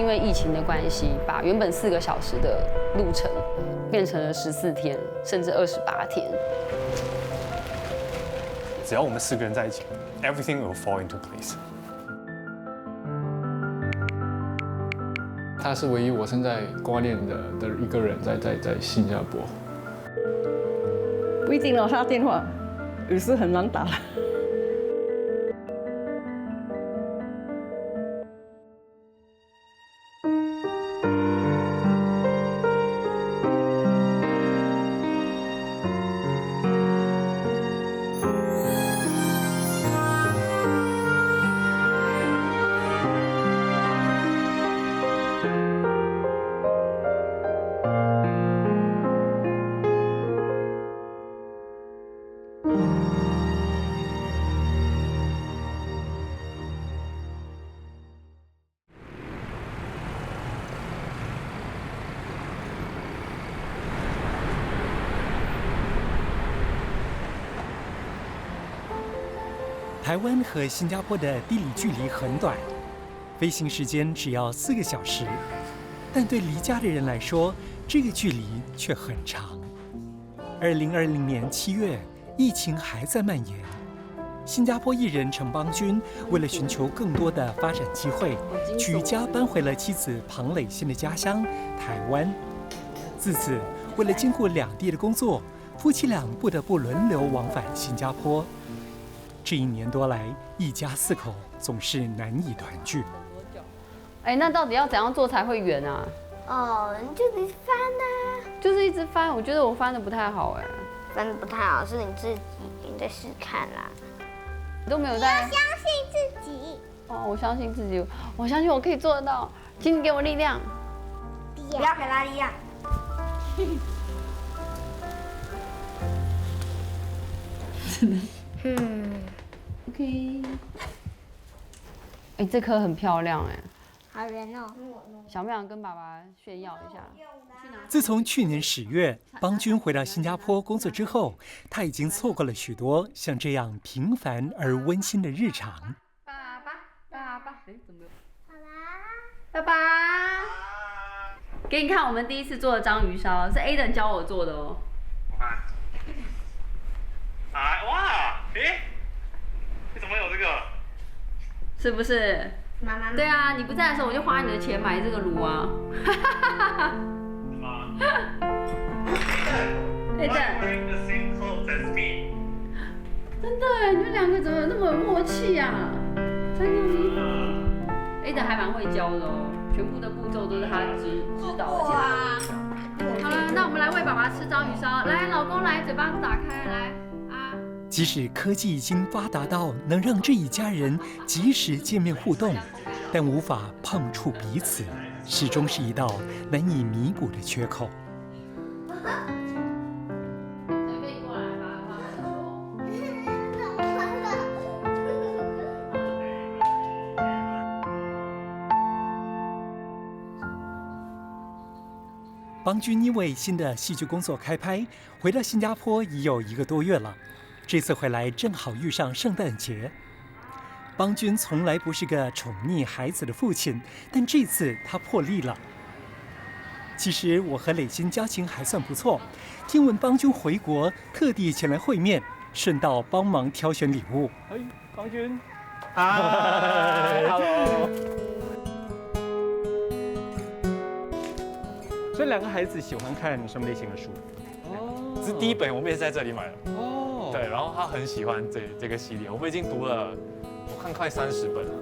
因为疫情的关系，把原本4个小时的路程变成了14天，甚至28天。只要我们4个人在一起 ，everything will fall into place。他是唯一我现在挂念的一个人在新加坡。不一定哦，他电话有时很难打。台湾和新加坡的地理距离很短，飞行时间只要4个小时，但对离家的人来说，这个距离却很长。2020年7月，疫情还在蔓延，新加坡艺人陈邦君为了寻求更多的发展机会，举家搬回了妻子庞蕾欣的家乡台湾。自此，为了兼顾两地的工作，夫妻俩不得不轮流往返新加坡。这1年多来，一家4口总是难以团聚。哎，那到底要怎样做才会圆啊？哦，你就得翻啊，就是一直翻，我觉得我翻的不太好哎。翻的不太好，是你自己，你再试看啦。你都没有在。要相信自己。哦，我相信自己，我相信我可以做得到。请你给我力量。不要给他力量。OK。哎，这颗很漂亮哎。好人哦。想不想跟爸爸炫耀一下？自从去年10月邦君回到新加坡工作之后，他已经错过了许多像这样平凡而温馨的日常。爸爸，哎，怎么？爸爸，爸爸，给你看我们第一次做的章鱼烧，是 Aden 教我做的哦。我看。哎，哇，诶，你怎么有这个？是不是？妈妈。对啊，你不在的时候，我就花你的钱买这个炉啊。Aden。真的哎，你们2个怎么那么有默契啊？真的。Aden 还蛮会教的哦，全部的步骤都是他指导的。哇。好了，那我们来喂爸爸吃章鱼烧。来，老公来，嘴巴打开，来啊。即使科技已经发达到能让这一家人即时见面互动，但无法碰触彼此，始终是一道难以弥补的缺口。邦君因为新的戏剧工作开拍，回到新加坡已有1个多月了。这次回来正好遇上圣诞节。邦君从来不是个宠溺孩子的父亲，但这次他破例了。其实我和蕾欣交情还算不错，听闻邦君回国，特地前来会面，顺道帮忙挑选礼物。哎，邦君，嗨 ，Hello。所以2个孩子喜欢看什么类型的书？这是第1本，我们也是在这里买的。哦，对，然后他很喜欢这个系列，我们已经读了，我看快30本了。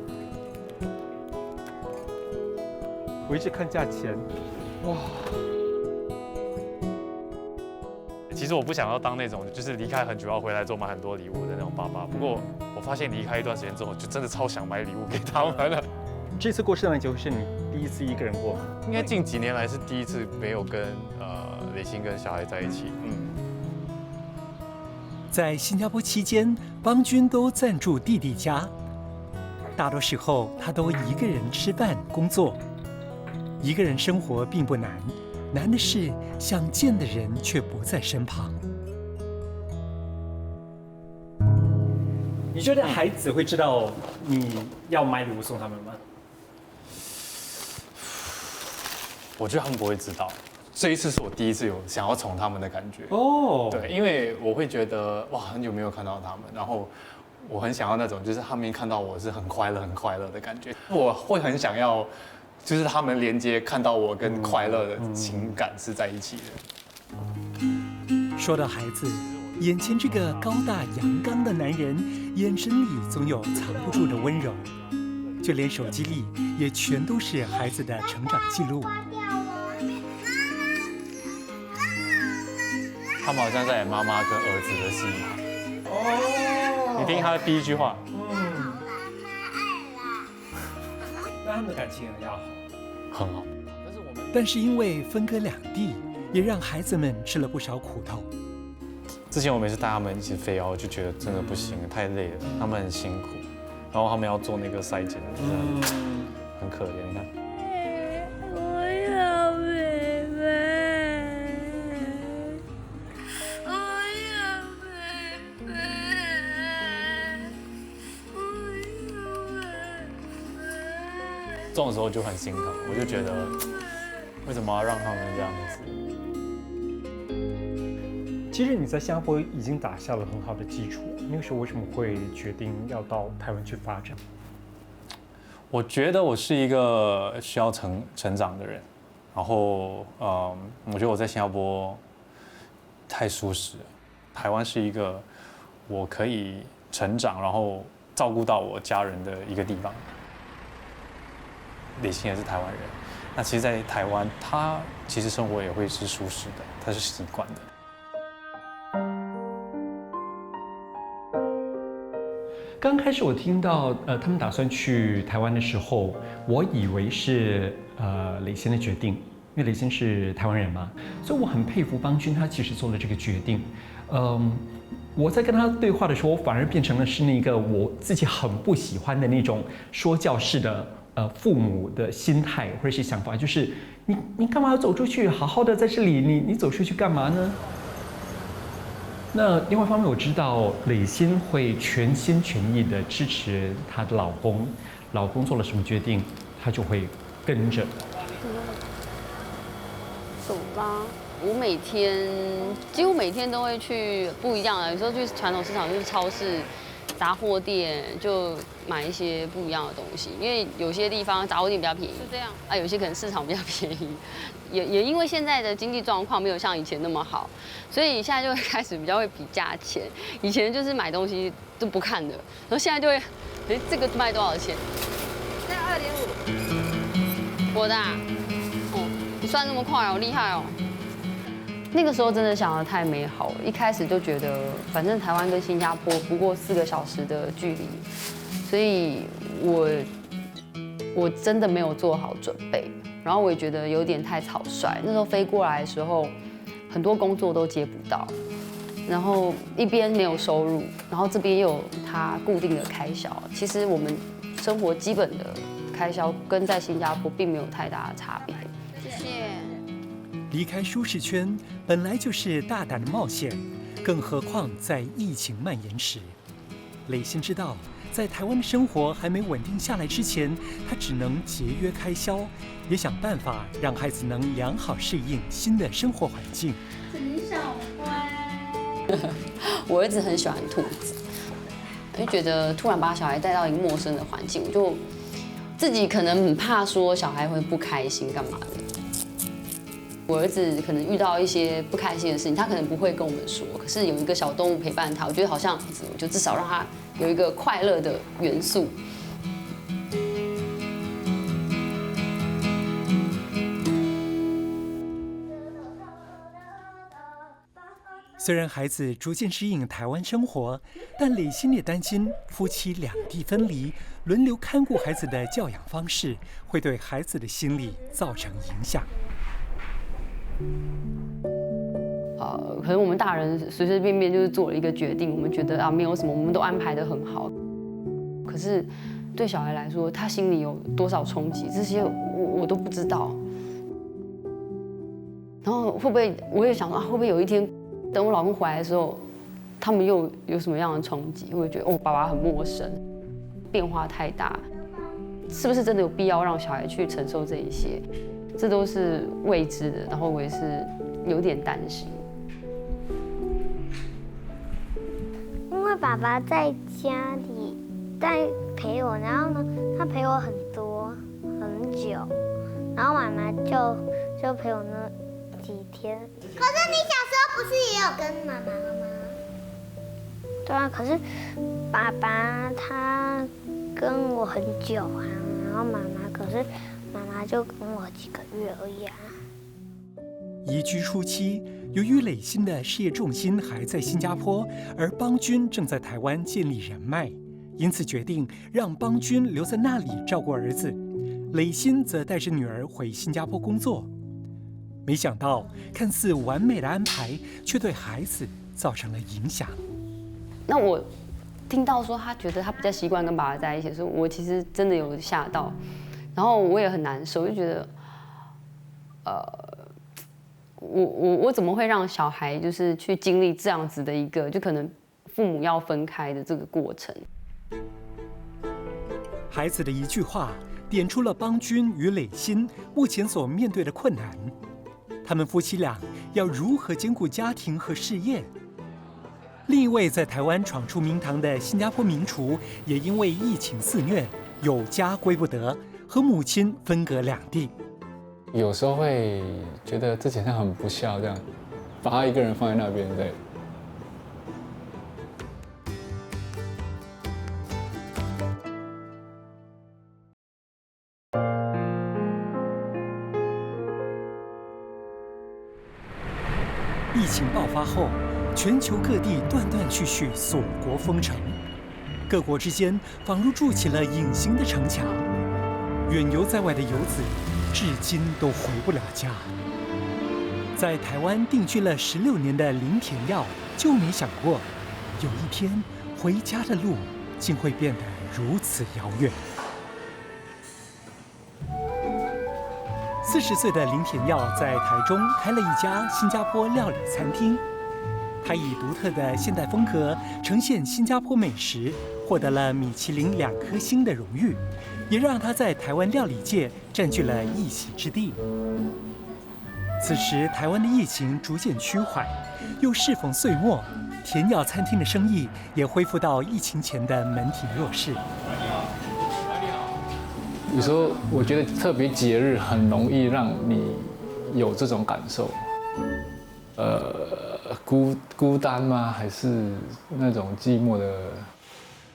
我一直看价钱，哇！其实我不想要当那种就是离开很久要回来之后买很多礼物的那种爸爸，不过我发现离开一段时间之后，就真的超想买礼物给他们了。这次过圣诞节是你第1次1个人过吗？应该近几年来是第1次没有跟蕾欣跟小孩在一起。在新加坡期间，邦君都暂住弟弟家，大多时候他都一个人吃饭、工作。一个人生活并不难，难的是想见的人却不在身旁。你觉得孩子会知道你要买礼物送他们吗？我觉得他们不会知道。这一次是我第一次有想要宠他们的感觉。哦，对，因为我会觉得哇，很久没有看到他们，然后我很想要那种就是他们看到我是很快乐的感觉。我会很想要，就是他们连接看到我跟快乐的情感是在一起的。说到孩子，眼前这个高大阳刚的男人，眼神里总有藏不住的温柔，就连手机里也全都是孩子的成长记录。他们好像在演妈妈跟儿子的戏。哦，你听他的第一句话。那他们的感情很要好，很好。但是因为分隔两地，也让孩子们吃了不少苦头。之前我每次带他们一起飞，然后就觉得真的不行，太累了，他们很辛苦，然后他们要做那个筛检，很可怜。你看，我要妹妹，我要妹妹，我要妹妹。这种时候就很心疼，我就觉得为什么要让他们这样子？其实你在新加坡已经打下了很好的基础，那个时候为什么会决定要到台湾去发展？我觉得我是一个需要成长的人，然后我觉得我在新加坡太舒适了，台湾是一个我可以成长，然后照顾到我家人的一个地方。李欣也是台湾人，那其实，在台湾他其实生活也会是舒适的，他是习惯的。刚开始我听到他们打算去台湾的时候，我以为是磊鑫的决定，因为磊鑫是台湾人嘛，所以我很佩服邦君，他其实做了这个决定。我在跟他对话的时候，我反而变成了是那个我自己很不喜欢的那种说教式的父母的心态或者是想法，就是你干嘛要走出去？好好的在这里，你走出去干嘛呢？那另外一方面，我知道磊鑫会全心全意的支持她的老公，老公做了什么决定，她就会跟着。走吧。我几乎每天都会去不一样的，有时候去传统市场，就是超市、杂货店，就买一些不一样的东西。因为有些地方杂货店比较便宜，是这样啊，有些可能市场比较便宜。也因为现在的经济状况没有像以前那么好，所以现在就会开始比较会比价钱。以前就是买东西都不看的，然后现在就会，哎，这个卖多少钱？这2.5。我的啊，哦，你算那么快哦，厉害哦。那个时候真的想得太美好了，一开始就觉得反正台湾跟新加坡不过4个小时的距离，所以我真的没有做好准备，然后我也觉得有点太草率。那时候飞过来的时候，很多工作都接不到，然后一边没有收入，然后这边又有它固定的开销。其实我们生活基本的开销跟在新加坡并没有太大的差别。谢谢。离开舒适圈本来就是大胆的冒险，更何况在疫情蔓延时。磊鑫知道，在台湾的生活还没稳定下来之前，他只能节约开销，也想办法让孩子能良好适应新的生活环境。陈小乖，我儿子很喜欢兔子，就觉得突然把小孩带到一个陌生的环境，我就自己可能很怕说小孩会不开心干嘛的。我儿子可能遇到一些不开心的事情，他可能不会跟我们说，可是有一个小动物陪伴他，我觉得好像我就至少让他有一个快乐的元素。虽然孩子逐渐适应台湾生活，但磊鑫也担心夫妻两地分离，轮流看顾孩子的教养方式会对孩子的心理造成影响。可能我们大人随随便便就是做了一个决定，我们觉得啊没有什么，我们都安排得很好。可是对小孩来说，他心里有多少冲击，这些我都不知道。然后会不会我也想说啊，会不会有一天等我老公回来的时候，他们又有什么样的冲击？我会觉得哦，爸爸很陌生，变化太大，是不是真的有必要让小孩去承受这一些？这都是未知的，然后我也是有点担心。因为爸爸在家里在陪我，然后呢，他陪我很久，然后妈妈就陪我那几天。可是你小时候不是也有跟妈妈吗？对啊，可是爸爸他跟我很久啊，然后可是妈妈就跟我几个月而已啊。移居初期，由于磊鑫的事业重心还在新加坡，而邦君正在台湾建立人脉，因此决定让邦君留在那里照顾儿子，磊鑫则带着女儿回新加坡工作。没想到，看似完美的安排，却对孩子造成了影响。那我听到说他觉得他比较习惯跟爸爸在一起的时候，我其实真的有吓到，然后我也很难受，就觉得，我怎么会让小孩就是去经历这样子的一个，就可能父母要分开的这个过程。孩子的一句话，点出了邦君与磊鑫目前所面对的困难。他们夫妻俩要如何兼顾家庭和事业？另一位在台湾闯出名堂的新加坡名厨，也因为疫情肆虐，有家归不得，和母亲分隔两地。有时候会觉得自己好像很不孝，这样把他一个人放在那边，对。疫情爆发后，全球各地断断续续锁国封城，各国之间仿如筑起了隐形的城墙。远游在外的游子，至今都回不了家。在台湾定居了16年的林田耀，就没想过，有一天回家的路竟会变得如此遥远。40岁的林田耀在台中开了一家新加坡料理餐厅，他以独特的现代风格呈现新加坡美食，获得了米其林2颗星的荣誉，也让他在台湾料理界占据了一席之地。此时，台湾的疫情逐渐趋缓，又适逢岁末，田耀餐厅的生意也恢复到疫情前的门庭若市。有时候我觉得特别节日很容易让你有这种感受，孤单吗？还是那种寂寞的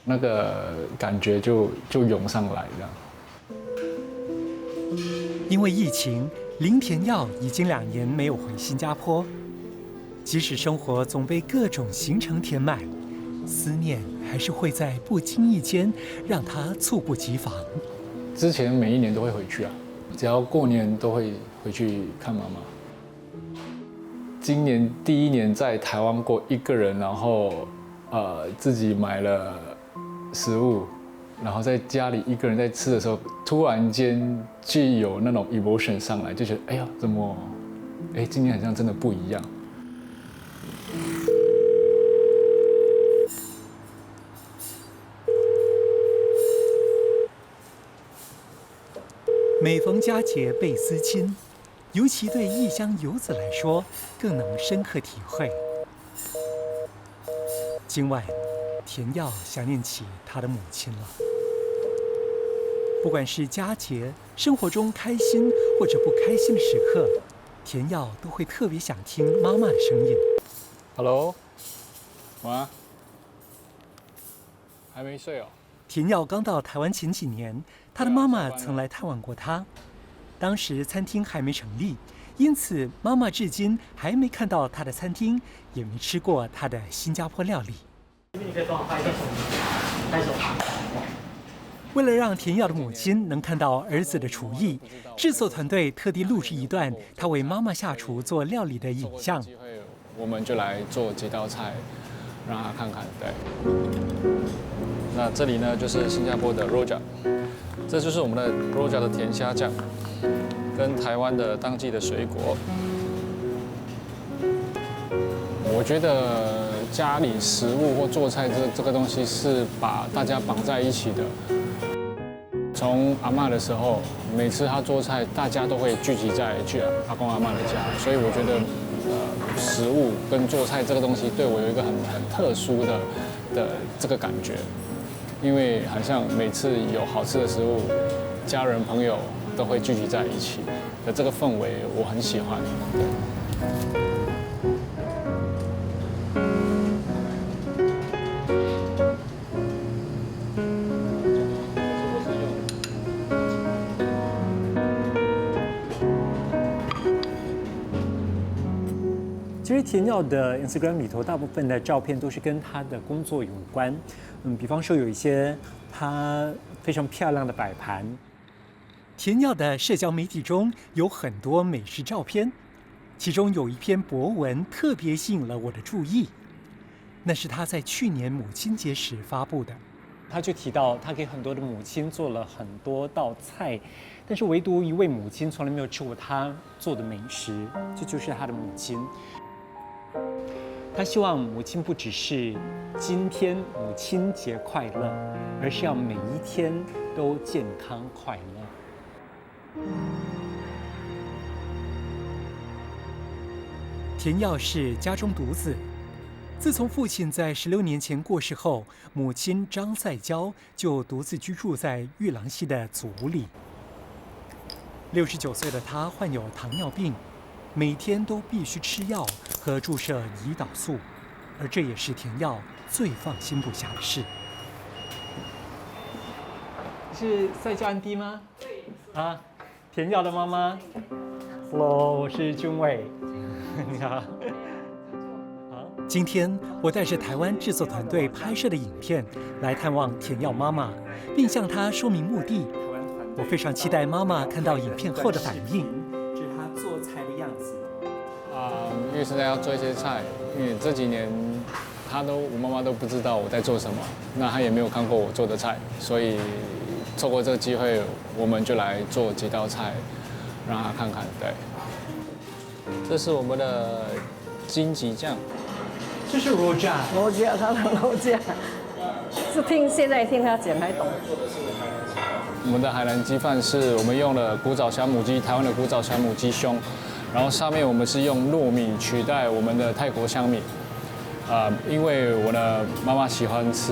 那个感觉就涌上来这样。因为疫情，林田耀已经2年没有回新加坡，即使生活总被各种行程填满，思念还是会在不经意间让他猝不及防。之前每一年都会回去啊，只要过年都会回去看妈妈。今年第1年在台湾过一个人，然后自己买了食物，然后在家里一个人在吃的时候，突然间就有那种 emotion 上来，就觉得哎呀，怎么，今年好像真的不一样。每逢佳节倍思亲，尤其对异乡游子来说，更能深刻体会。今晚，田耀想念起他的母亲了。不管是佳节、生活中开心或者不开心的时刻，田耀都会特别想听妈妈的声音。Hello， 晚安。还没睡哦。田耀刚到台湾前几年，他的妈妈曾来探望过他。当时餐厅还没成立，因此妈妈至今还没看到他的餐厅，也没吃过他的新加坡料理。你可以帮我拍一下手吗？拍手。为了让田耀的母亲能看到儿子的厨艺，制作团队特地录制一段他为妈妈下厨做料理的影像。我们就来做几道菜，让他看看。对。那这里呢，就是新加坡的 Rojak， 这就是我们的 Rojak 的甜虾酱，跟台湾的当季的水果。我觉得家里食物或做菜这个东西是把大家绑在一起的。从阿嬷的时候，每次她做菜，大家都会聚集在阿公阿嬷的家，所以我觉得，食物跟做菜这个东西对我有一个很特殊的这个感觉，因为好像每次有好吃的食物，家人朋友都会聚集在一起的这个氛围，我很喜欢。其实田耀的 Instagram 里头，大部分的照片都是跟他的工作有关。比方说有一些他非常漂亮的摆盘。田耀的社交媒体中有很多美食照片，其中有一篇博文特别吸引了我的注意，那是他在去年母亲节时发布的。他就提到他给很多的母亲做了很多道菜，但是唯独一位母亲从来没有吃过他做的美食，这就是他的母亲。他希望母亲不只是今天母亲节快乐，而是要每一天都健康快乐。田耀是家中独子，自从父亲在16年前过世后，母亲张赛娇就独自居住在玉郎溪的祖屋里。69岁的他患有糖尿病，每天都必须吃药和注射胰岛素，而这也是田耀最放心不下的事。是赛娇安迪吗？对。啊，田耀的妈妈。Hello， 我是君伟。你好。今天我带着台湾制作团队拍摄的影片来探望田耀妈妈，并向她说明目的。我非常期待妈妈看到影片后的反应。这是她做菜的样子。因为现在要做一些菜，因为这几年我妈妈都不知道我在做什么，那她也没有看过我做的菜，所以透过这个机会，我们就来做几道菜，让她看看。对，这是我们的荆棘酱，这是肉酱，他的肉酱，是现在听他讲还懂。我们的海南鸡饭是我们用了古早小母鸡，台湾的古早小母鸡胸。然后上面我们是用糯米取代我们的泰国香米，因为我的妈妈喜欢吃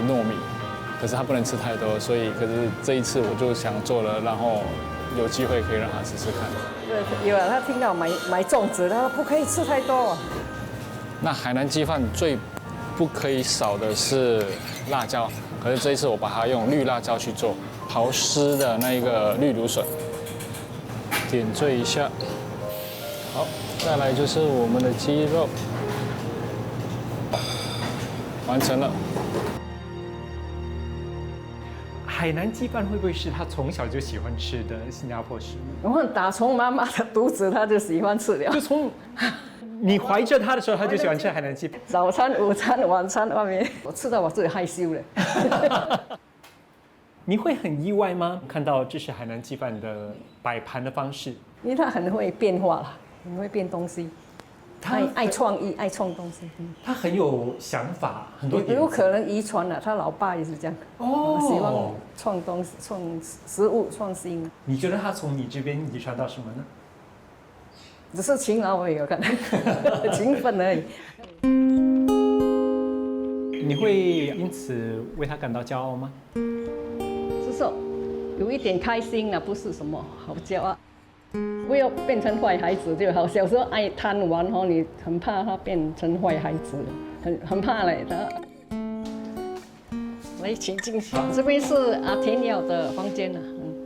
糯米，可是她不能吃太多，所以可是这一次我就想做了，然后有机会可以让她试试看。对，有啊，他听到买粽子，他说不可以吃太多。那海南鸡饭最不可以少的是辣椒，可是这一次我把它用绿辣椒去做，刨丝的那一个绿芦笋，点缀一下。好，再来就是我们的鸡肉，完成了。海南鸡饭会不会是他从小就喜欢吃的新加坡食物？我打从妈妈的肚子，他就喜欢吃了。就从你怀着他的时候，他就喜欢吃海南鸡。早餐、午餐、晚餐外面，我吃到我自己害羞了。你会很意外吗？看到这是海南鸡饭的摆盘的方式，因为他很会变化啦，很会变东西，他爱创意，爱创东西。他很有想法，很多有可能遗传了，他老爸也是这样。喜欢创东西、创食物、创新。你觉得他从你这边遗传到什么呢？只是勤劳而已，我看，勤奋而已。你会因此为他感到骄傲吗？是说有一点开心了，不是什么好骄傲。不要变成坏孩子就好。小时候爱贪玩哦，你很怕他变成坏孩子，很怕嘞。来，请进去。这边是田耀的房间了。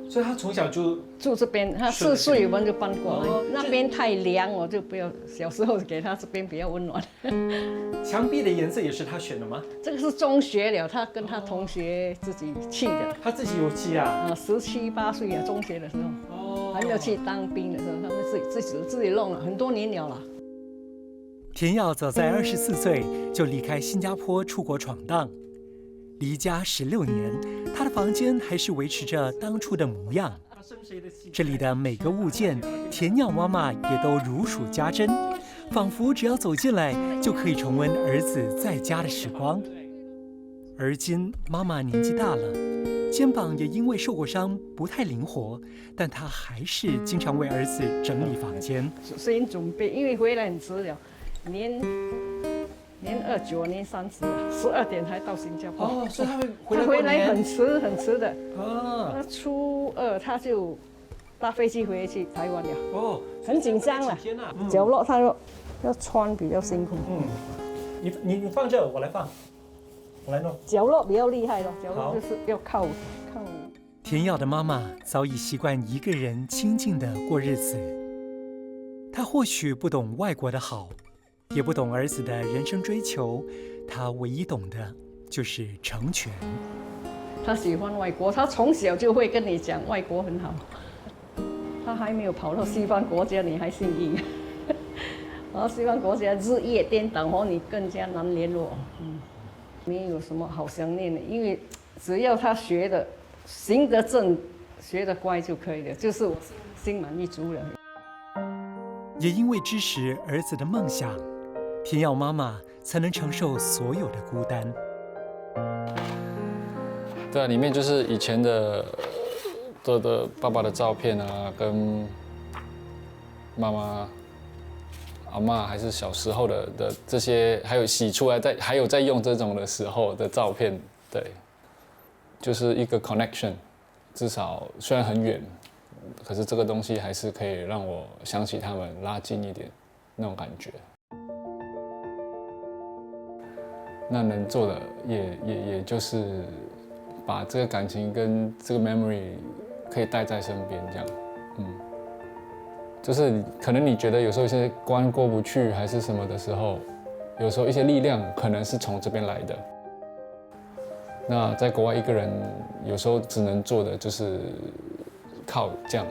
所以他从小就住这边，他4岁我们就搬过来。那边太凉，我就不要。小时候给他这边比较温暖。墙壁的颜色也是他选的吗？这个是中学了，他跟他同学自己砌的。他自己有砌啊？17、18岁啊，中学的时候，还没有去当兵的时候，他们自己弄了，很多年了啦。田耀早在24岁就离开新加坡出国闯荡，离家16年，他的房间还是维持着当初的模样。这里的每个物件，田耀妈妈也都如数家珍，仿佛只要走进来就可以重温儿子在家的时光。而今妈妈年纪大了，肩膀也因为受过伤不太灵活，但她还是经常为儿子整理房间。先准备，因为回来很迟了，年29、年30，12点才到新加坡。哦，所以他会他回来很迟的。啊。他初2他就搭飞机回去台湾了。哦，很紧张了。天哪！角落他要穿比较辛苦。你放这，我来放，我来弄。角落比较厉害咯，角落就是要靠。田耀的妈妈早已习惯一个人清静地过日子。她或许不懂外国的好，也不懂儿子的人生追求，她唯一懂的就是成全。他喜欢外国，他从小就会跟你讲外国很好。他还没有跑到西方国家，你还幸运。然后西方国家日夜颠倒，你更加难联络。没有什么好想念的，因为只要他学的行得正，学得乖就可以了，就是我心满意足了。也因为支持儿子的梦想，田耀妈妈才能承受所有的孤单。对啊，里面就是以前的爸爸的照片啊，跟妈妈、阿嬷还是小时候的这些，还有洗出来还有在用这种的时候的照片，对，就是一个 connection， 至少虽然很远，可是这个东西还是可以让我想起他们，拉近一点那种感觉。那能做的也就是把这个感情跟这个 memory 可以带在身边，这样，就是可能你觉得有时候一些关过不去还是什么的时候，有时候一些力量可能是从这边来的。那在国外一个人有时候只能做的就是靠这样，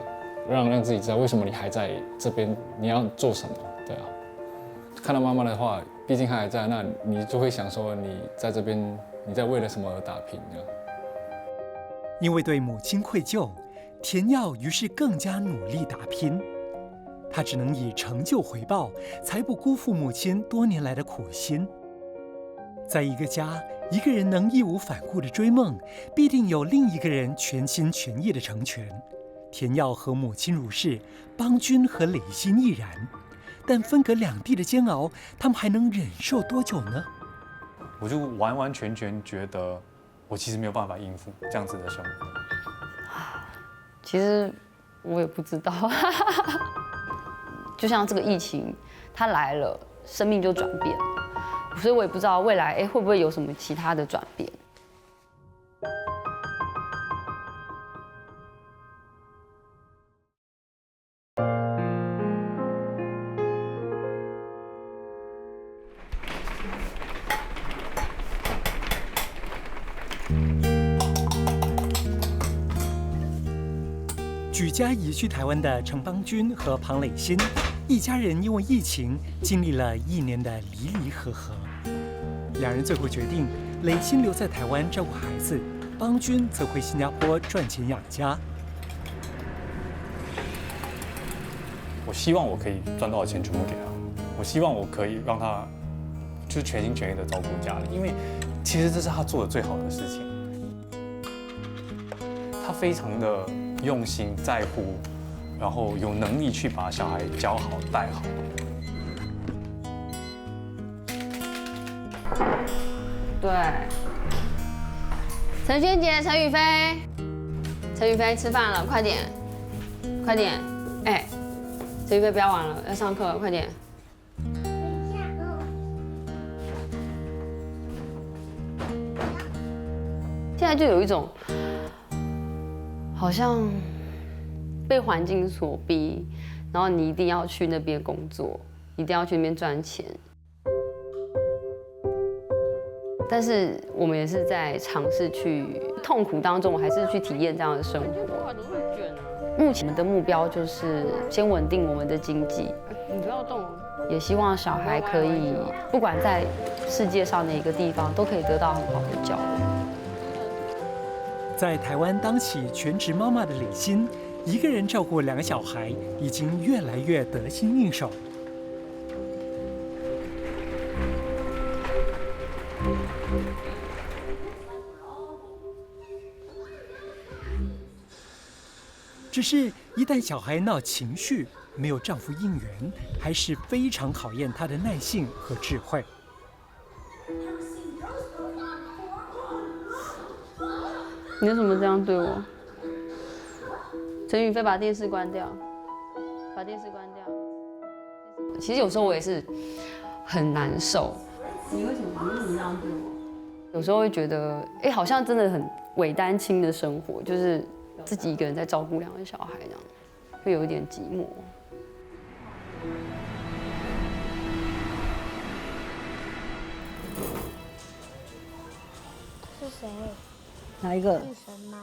让自己知道为什么你还在这边，你要做什么，对啊。看到妈妈的话，毕竟她还在，那你就会想说你在这边，你在为了什么而打拼这样。因为对母亲愧疚，田耀于是更加努力打拼。他只能以成就回报，才不辜负母亲多年来的苦心。在一个家，一个人能义无反顾的追梦，必定有另一个人全心全意的成全。田耀和母亲如是，邦君和磊鑫亦然。但分隔两地的煎熬，他们还能忍受多久呢？我就完完全全觉得，我其实没有办法应付这样子的生活。其实我也不知道，就像这个疫情，它来了，生命就转变了，所以我也不知道未来会不会有什么其他的转变。举家移居台湾的陈邦君和庞磊鑫，一家人因为疫情经历了1年的离离合合。两人最后决定，磊鑫留在台湾照顾孩子，邦君则回新加坡赚钱养家。我希望我可以赚多少钱全部给他，我希望我可以让他就是全心全意的照顾家里，因为其实这是他做的最好的事情。他非常的用心在乎，然后有能力去把小孩教好带好。对，陈轩杰、陈宇飞，陈宇飞吃饭了，快点，快点，陈宇飞不要玩了，要上课了，快点。现在就有一种好像被环境所逼，然后你一定要去那边工作，一定要去那边赚钱。但是我们也是在尝试去痛苦当中，我还是去体验这样的生活。目前的目标就是先稳定我们的经济，你不要动，也希望小孩可以不管在世界上哪一个地方，都可以得到很好的教育。在台湾当起全职妈妈的磊鑫，一个人照顾2个小孩，已经越来越得心应手。只是一旦小孩闹情绪，没有丈夫应援，还是非常考验她的耐性和智慧。你为什么这样对我？陈宇飞，把电视关掉，把电视关掉。其实有时候我也是很难受。你为什么这样对我？有时候会觉得，好像真的很伪单亲的生活，就是自己一个人在照顾2个小孩，这样会有一点寂寞。是谁？哪一个？是神猫。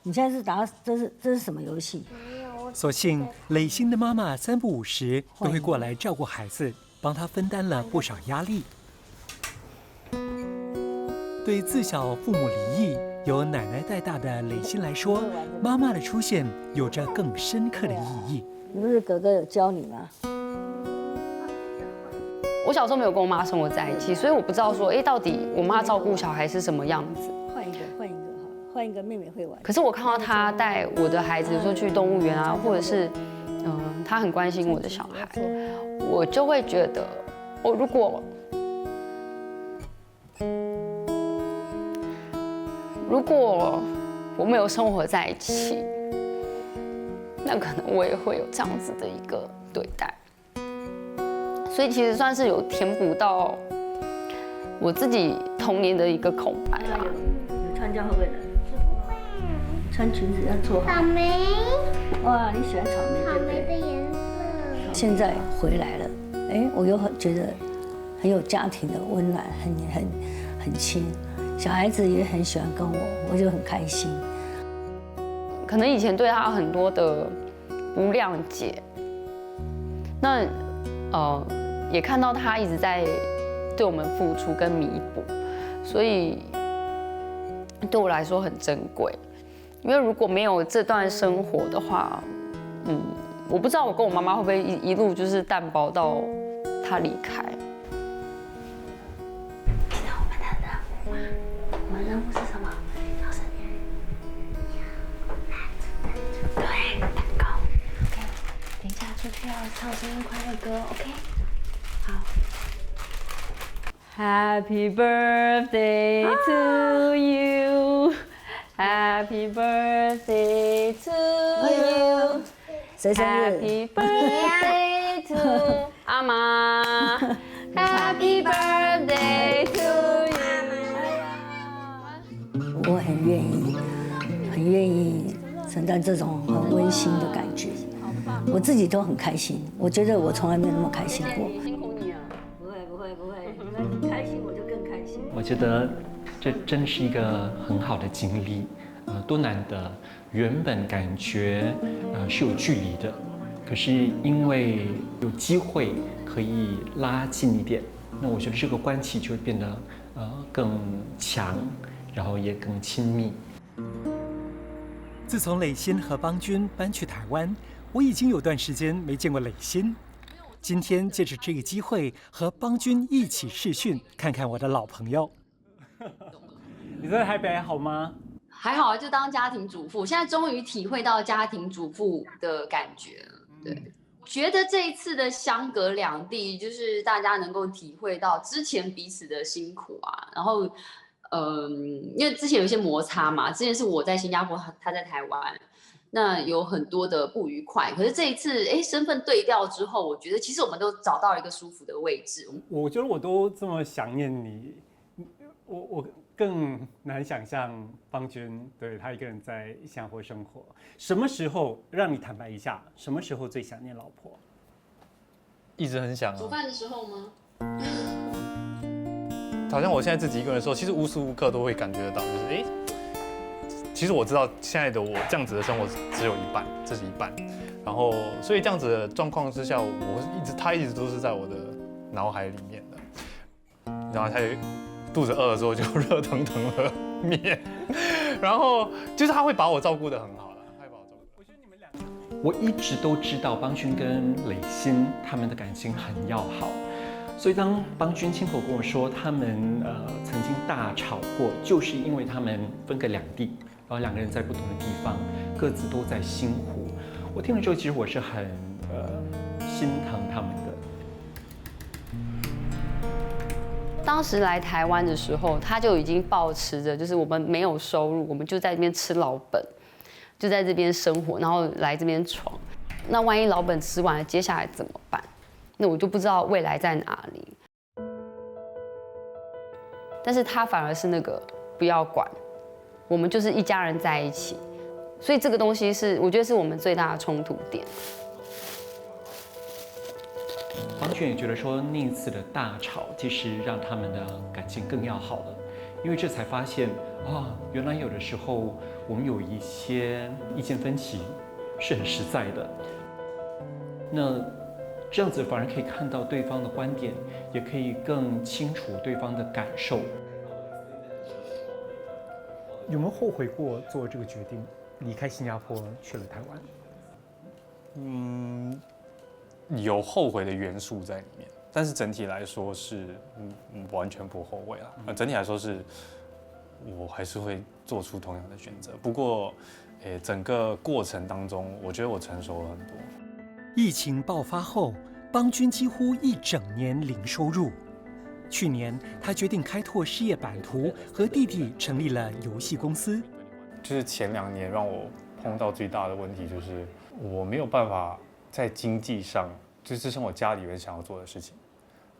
你现在是打这是什么游戏？没有。所幸磊鑫的妈妈3不5时都会过来照顾孩子，帮他分担了不少压力。对自小父母离异、由奶奶带大的磊鑫来说，妈妈的出现有着更深刻的意义。你不是哥哥有教你吗？我小时候没有跟我妈生活在一起，所以我不知道说，到底我妈照顾小孩是什么样子。换一个好了，换一个妹妹会玩。可是我看到她带我的孩子，有时候去动物园啊，或者是，她很关心我的小孩，我就会觉得，如果我没有生活在一起，那可能我也会有这样子的一个对待。所以其实算是有填补到我自己童年的一个空白啦。有穿这样会不会冷？穿裙子要做好。草莓。哇，你喜欢草莓？草莓的颜色。现在回来了，我又觉得很有家庭的温暖，很亲。小孩子也很喜欢跟我就很开心。可能以前对他很多的不谅解，那也看到他一直在对我们付出跟弥补，所以对我来说很珍贵。因为如果没有这段生活的话，我不知道我跟我妈妈会不会一路就是淡薄到他离开。知道我们的任务吗？我们任务是什么？就是对，蛋糕。OK， 等一下出去要唱生日快乐歌。OK， 好。Happy birthday to you, Happy birthday to you, 谁生日 Happy birthday to 阿妈 ，Happy birthday to you。我很愿意承担这种很温馨的感觉，我自己都很开心。我觉得我从来没有那么开心过。辛苦你啊！不会，你们开心我就更开心。我觉得这真是一个很好的经历，多难得，原本感觉是有距离的，可是因为有机会可以拉近一点，那我觉得这个关系就会变得更强，然后也更亲密。自从磊鑫和邦君搬去台湾，我已经有段时间没见过磊鑫。今天借着这个机会和邦君一起视讯，看看我的老朋友。你在台北还好吗？还好，就当家庭主妇，现在终于体会到家庭主妇的感觉了。对，觉得这一次的相隔两地，就是大家能够体会到之前彼此的辛苦啊，然后，因为之前有一些摩擦嘛，之前是我在新加坡，他在台湾。那有很多的不愉快，可是这一次，身份对调之后，我觉得其实我们都找到了一个舒服的位置。我觉得我都这么想念你，我更难想象邦君对他一个人在新加坡生活。什么时候让你坦白一下？什么时候最想念老婆？一直很想煮饭的时候吗？好像我现在自己一个人的时候，其实无时无刻都会感觉得到，就是其实我知道现在的我这样子的生活只有一半，这是一半，然后所以这样子的状况之下，他一直都是在我的脑海里面的，然后他肚子饿的时候就热腾腾的面，然后就是他会把我照顾得很好了，他会把我照顾。我觉得你们两个，我一直都知道邦君跟磊鑫他们的感情很要好。所以当邦君亲口跟我说他们曾经大吵过，就是因为他们分隔两地，然后2个人在不同的地方，各自都在辛苦。我听了之后，其实我是很心疼他们的。当时来台湾的时候，他就已经抱持着，就是我们没有收入，我们就在这边吃老本，就在这边生活，然后来这边闯。那万一老本吃完了，接下来怎么办？那我就不知道未来在哪里。但是他反而是那个不要管，我们就是一家人在一起，所以这个东西是我觉得是我们最大的冲突点。方俊也觉得说，那一次的大吵，其实让他们的感情更要好了，因为这才发现原来有的时候我们有一些意见分歧是很实在的。那这样子反而可以看到对方的观点，也可以更清楚对方的感受。有没有后悔过做这个决定，离开新加坡去了台湾？有后悔的元素在里面，但是整体来说是完全不后悔了。整体来说是，我还是会做出同样的选择。不过，整个过程当中，我觉得我成熟了很多。疫情爆发后，邦君几乎1整年零收入。去年，他决定开拓事业版图，和弟弟成立了游戏公司。就是前2年让我碰到最大的问题，就是我没有办法在经济上，就支撑我家里人想要做的事情。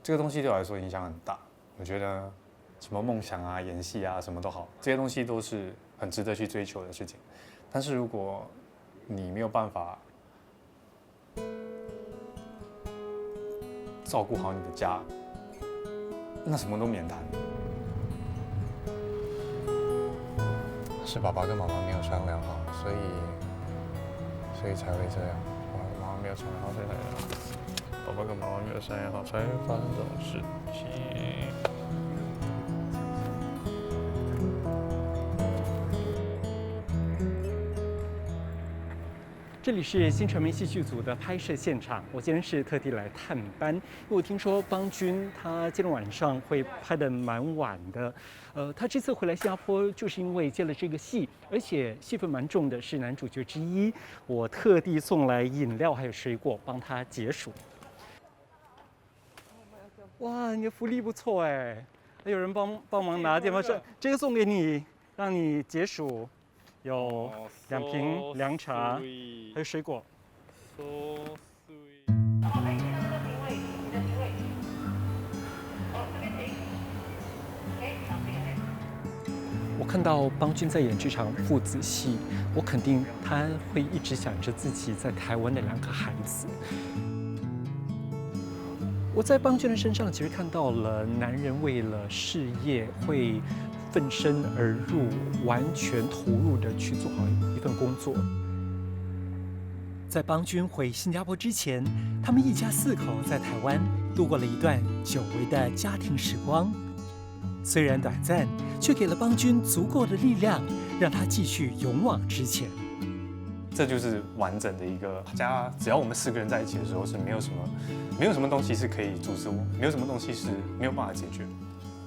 这个东西对我来说影响很大。我觉得什么梦想啊、演戏啊，什么都好，这些东西都是很值得去追求的事情。但是如果你没有办法照顾好你的家，那什么都免谈。是爸爸跟妈妈没有商量好，所以才会这样。爸爸跟妈妈没有商量好，所以才这样。爸爸跟妈妈没有商量好，才会发生这种事情。这里是新传媒戏剧组的拍摄现场，我今天是特地来探班，因为我听说邦君他今天晚上会拍得蛮晚的，他这次回来新加坡就是因为接了这个戏，而且戏份蛮重的，是男主角之一，我特地送来饮料还有水果帮他解暑。哇，你的福利不错哎，有人帮忙拿电话，这个送给你，让你解暑。有2瓶凉茶，还有水果。我看到邦君在演这场父子戏，我肯定他会一直想着自己在台湾的2个孩子。我在邦君的身上其实看到了男人为了事业会奋身而入，完全投入的去做好一份工作。在邦君回新加坡之前，他们一家4口在台湾度过了一段久违的家庭时光。虽然短暂，却给了邦君足够的力量，让他继续勇往直前。这就是完整的一个家，只要我们4个人在一起的时候，是没有什么东西是可以阻止我，没有什么东西是没有办法解决，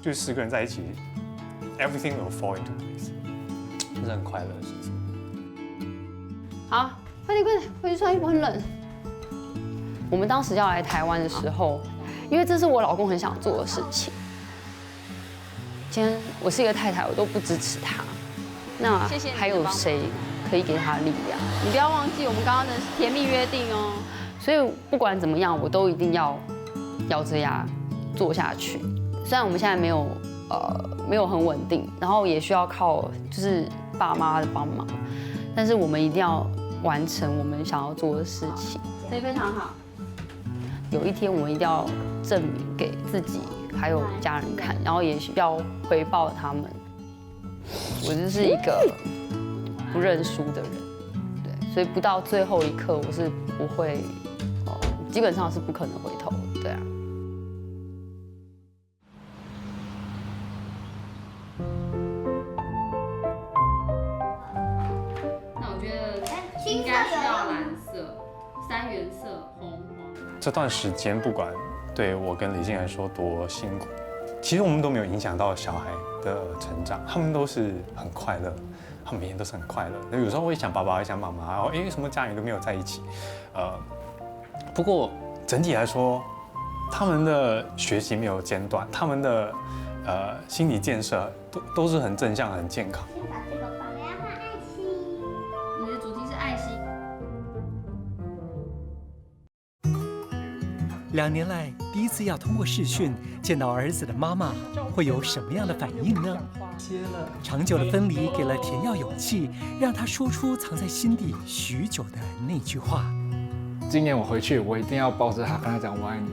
就是4个人在一起。Everything will fall into place， 这是很快乐的事情。好，快点，回去穿衣服，很冷。我们当时要来台湾的时候，因为这是我老公很想做的事情。今天我是一个太太，我都不支持他。那还有谁可以给他力量？你不要忘记我们刚刚的甜蜜约定哦。所以不管怎么样，我都一定要咬着牙做下去。虽然我们现在没有很稳定，然后也需要靠就是爸妈的帮忙，但是我们一定要完成我们想要做的事情。所以非常好。有一天我们一定要证明给自己还有家人看，然后也需要回报他们。我就是一个不认输的人，对，所以不到最后一刻我是不会，基本上是不可能回头，对啊。那我觉得应该需要蓝色、3原色、红、黄、蓝。这段时间不管对我跟李静来说多辛苦，其实我们都没有影响到小孩的成长，他们都是很快乐，他们每天都是很快乐。那有时候会想爸爸，会想妈妈，然后什么家里都没有在一起，不过整体来说，他们的学习没有间断，他们的心理建设都是很正向、很健康。先把这个放，我要放爱心。你的主题是爱心。2年来第一次要通过视讯见到儿子的妈妈，会有什么样的反应呢？长久的分离给了田耀勇气，让他说出藏在心底许久的那句话。今年我回去，我一定要抱着他，跟他讲我爱你。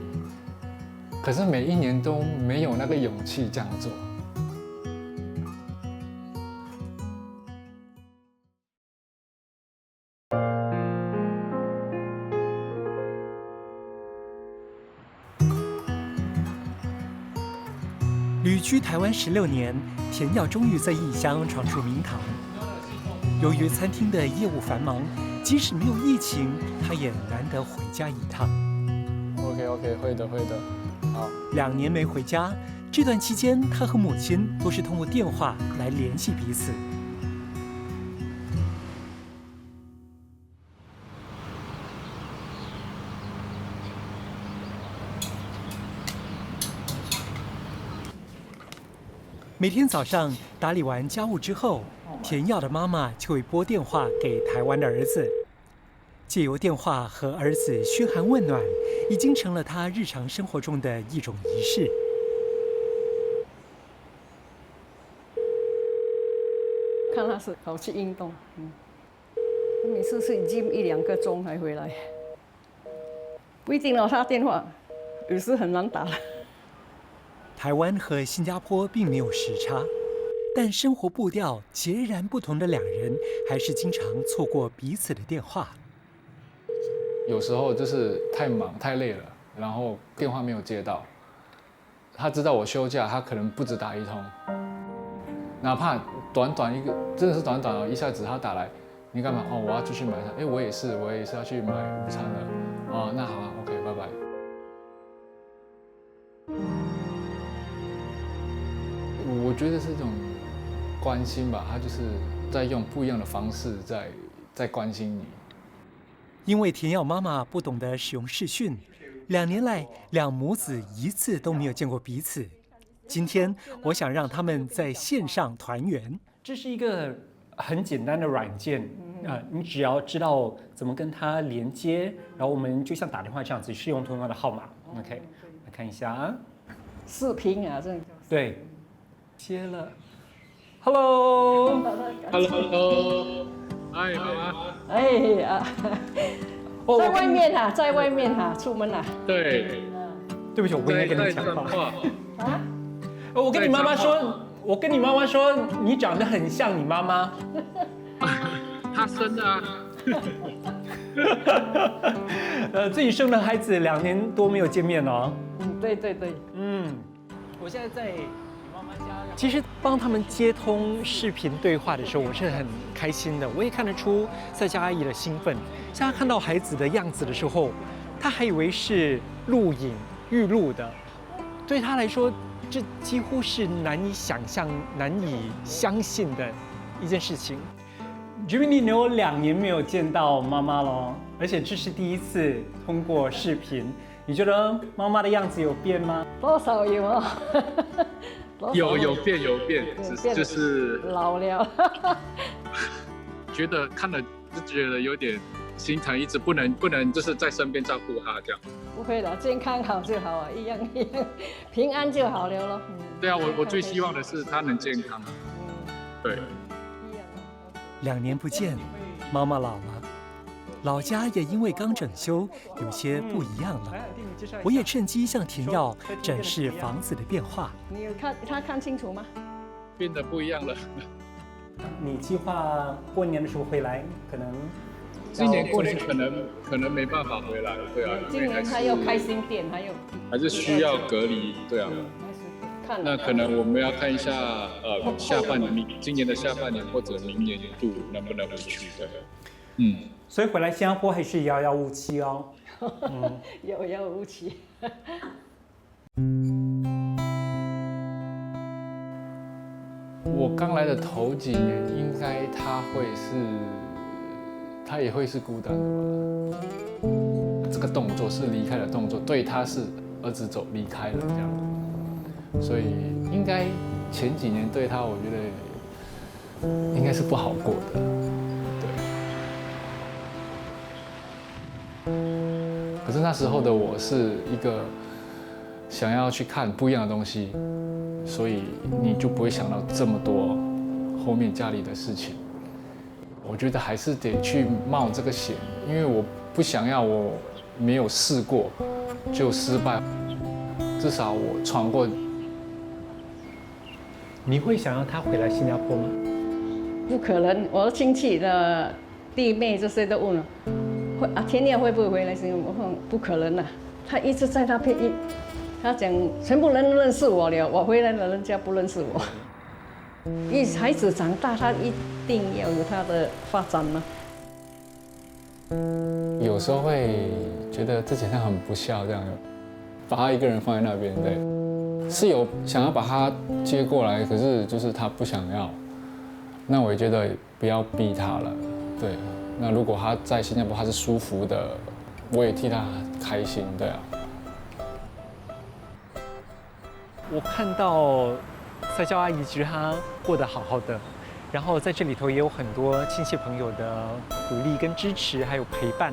可是每一年都没有那个勇气这样做。旅居台湾16年，田耀终于在异乡闯出名堂。由于餐厅的业务繁忙，即使没有疫情，他也难得回家一趟。OK， 会的。好，2年没回家，这段期间，他和母亲都是通过电话来联系彼此。每天早上打理完家务之后，田耀的妈妈就会拨电话给台湾的儿子，借由电话和儿子嘘寒问暖，已经成了他日常生活中的一种仪式。看他是跑去运动，每次是gym 1-2个钟才回来，不一定哦。他电话有时很难打。台湾和新加坡并没有时差，但生活步调截然不同的2人，还是经常错过彼此的电话。有时候就是太忙太累了，然后电话没有接到。他知道我休假，他可能不止打1通，哪怕短一个，真的是短哦，一下子他打来，你干嘛？哦，我要继续买菜。我也是要去买午餐了。哦，那好啊 ，OK， 拜拜。我觉得是一种关心吧，他就是在用不一样的方式在关心你。因为田耀妈妈不懂得使用视讯，2年来2母子一次都没有见过彼此。今天我想让他们在线上团圆。这是一个很简单的软件，你只要知道怎么跟它连接，然后我们就像打电话这样子，是用同样的号码。OK， 来看一下啊，视频啊，这对。接了 ，Hello， 嗨，妈妈，哎呀，在外面啊，在外面啊，出门啊。对，对不起，我不应该跟你讲话。啊？我跟你妈妈说，你长得很像你妈妈。她生的啊。自己生的孩子2年多没有见面哦。对。我现在在。其实帮他们接通视频对话的时候，我是很开心的。我也看得出赛佳阿姨的兴奋。像她看到孩子的样子的时候，她还以为是录影预录的。对她来说，这几乎是难以想象、难以相信的一件事情。Jimmy， 你有2年没有见到妈妈了，而且这是第一次通过视频。你觉得妈妈的样子有变吗？多少有啊。有变，就是老了。觉得看了就觉得有点心疼，一直不能就是在身边照顾他这样。不会的，健康好就好啊，一样，平安就好了咯。对啊，我最希望的是他能健康啊。对。2年不见，妈妈老了。老家也因为刚整修，有些不一样了。我也趁机向田耀展示房子的变化。你有看清楚吗？变得不一样了。你计划过年的时候回来，可能今年过年可能没办法回来了，对啊。今年他要开新店，还是需要隔离，对啊。那可能我们要看一下下半年，今年的下半年或者明年度能不能回去的。所以回来新加坡还是遥遥无期哦。遥遥无期。我刚来的头几年，应该他也会是孤单的吧。这个动作是离开的动作，对他是儿子离开了这样，所以应该前几年对他，我觉得应该是不好过的，对。可是那时候的我是一个想要去看不一样的东西，所以你就不会想到这么多后面家里的事情。我觉得还是得去冒这个险，因为我不想要我没有试过就失败，至少我闯过。你会想要他回来新加坡吗？不可能，我的亲戚的弟妹这些都问了，田耀会不会回来新加坡？我说不可能啊，他一直在那边他讲全部人认识我了，我回来了人家不认识我。因为孩子长大，他一定要有他的发展嘛。有时候会觉得自己好像很不孝，这样把他一个人放在那边，对，是有想要把他接过来，可是就是他不想要。那我也觉得不要逼他了，对。那如果他在新加坡他是舒服的，我也替他开心，对啊。我看到赛娇阿姨其实她过得好好的，然后在这里头也有很多亲戚朋友的鼓励跟支持，还有陪伴。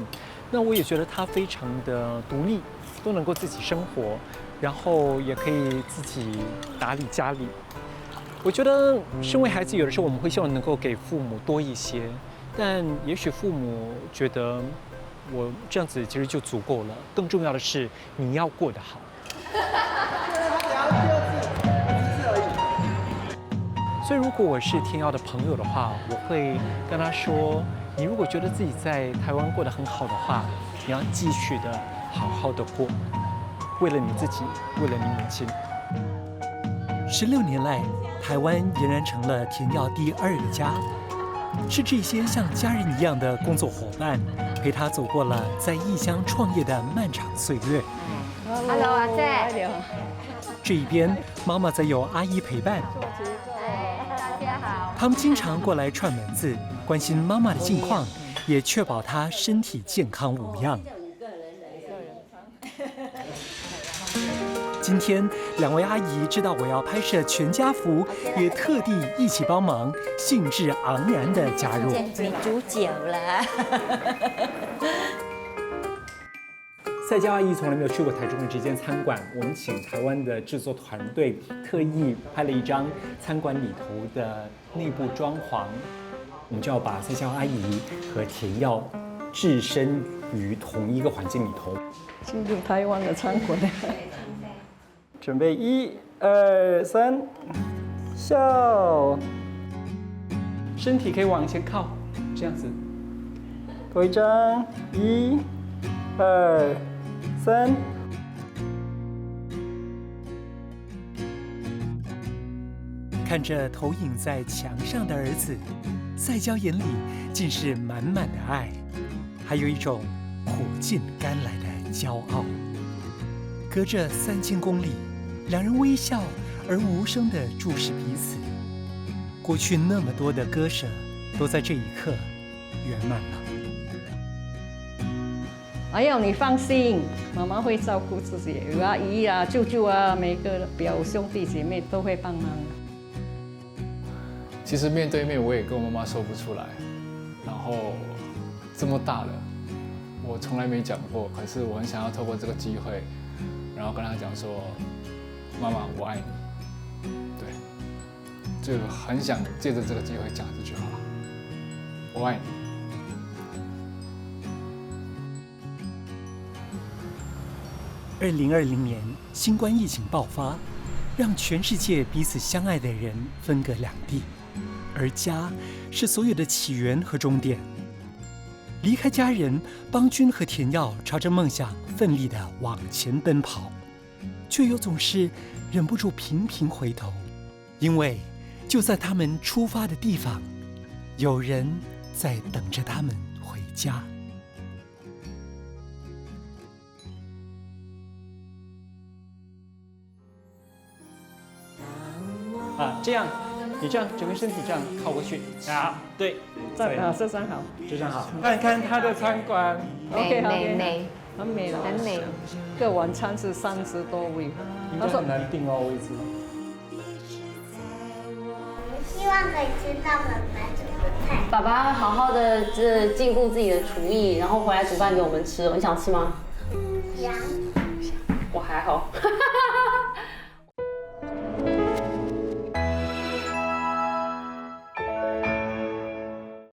那我也觉得她非常的独立，都能够自己生活，然后也可以自己打理家里。我觉得身为孩子，有的时候我们会希望能够给父母多一些，但也许父母觉得我这样子其实就足够了。更重要的是你要过得好。所以，如果我是田耀的朋友的话，我会跟他说：你如果觉得自己在台湾过得很好的话，你要继续的好好的过，为了你自己，为了你母亲。16年来，台湾俨然成了田耀第二个家，是这些像家人一样的工作伙伴，陪他走过了在异乡创业的漫长岁月。Hello， 阿姐。这一边，妈妈则有阿姨陪伴。大家好。他们经常过来串门子，关心妈妈的近况，也确保她身体健康无恙。今天2位阿姨知道我要拍摄全家福，也特地一起帮忙，兴致盎然地加入。女主角了。赛娇阿姨从来没有去过台中的这间餐馆，我们请台湾的制作团队特意拍了一张餐馆里头的内部装潢，我们就要把赛娇阿姨和田耀置身于同一个环境里头。进入台湾的餐馆。准备1、2、3，笑，身体可以往前靠，这样子。头一张，1、2、3。看着投影在墙上的儿子，赛娇眼里尽是满满的爱，还有一种苦尽甘来的骄傲。隔着3000公里，两人微笑而无声地注视彼此。过去那么多的割舍，都在这一刻圆满了。哎呀，你放心，妈妈会照顾自己，有阿姨啊、舅舅啊，每个表兄弟姐妹都会帮忙。其实面对面我也跟我妈妈说不出来，然后这么大了，我从来没讲过，可是我很想要透过这个机会，然后跟她讲说，妈妈我爱你，对，就很想借着这个机会讲这句话，我爱你。2020年，新冠疫情爆发，让全世界彼此相爱的人分隔两地，而家是所有的起源和终点。离开家人，邦君和田耀朝着梦想奋力地往前奔跑，却又总是忍不住频频回头，因为就在他们出发的地方，有人在等着他们回家。这样你这样整个身体这样靠过去啊，对，这张好，这张好。看看他的餐馆，OK 美，很美了，很美。一个晚餐是30多位，应该很难订哦位置。希望可以吃到爸爸煮的菜。爸爸好好的禁锢自己的厨艺，然后回来煮饭给我们吃。你想吃吗？想。我还好。